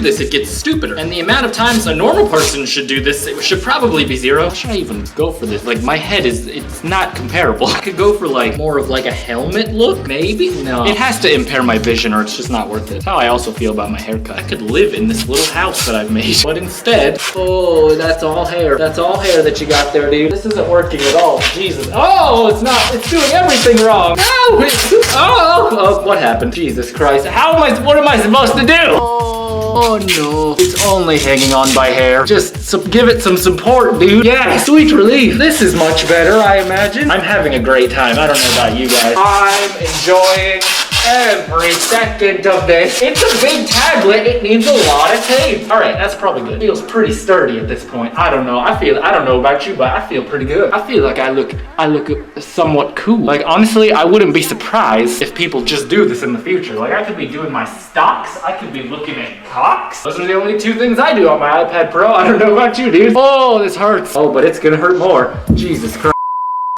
this, it gets stupider. And the amount of times a normal person should do this, it should probably be 0. Should I even go for this? Like, my head it's not comparable. I could go for like more of like a helmet look, maybe? No. It has to impair my vision or it's just not worth it. That's how I also feel about my haircut. I could live in this little house that I've made. But instead, oh, that's all hair. That's all hair that you got there, dude. This isn't working at all. Jesus. Oh, it's not. It's doing everything wrong. No, oh, what happened? Jesus Christ. What am I supposed to do? Oh no, it's only hanging on by hair. Just give it some support, dude. Yeah, sweet relief. This is much better, I imagine. I'm having a great time. I don't know about you guys. I'm enjoying every second of this. It's a big tablet. It needs a lot of tape. All right, that's probably good. Feels pretty sturdy at this point. I don't know. I don't know about you, but I feel pretty good. I feel like I look somewhat cool. Like, honestly, I wouldn't be surprised if people just do this in the future. Like, I could be doing my stocks. I could be looking at clocks. Those are the only 2 things I do on my iPad Pro. I don't know about you, dude. Oh, this hurts. Oh, but it's gonna hurt more. Jesus Christ.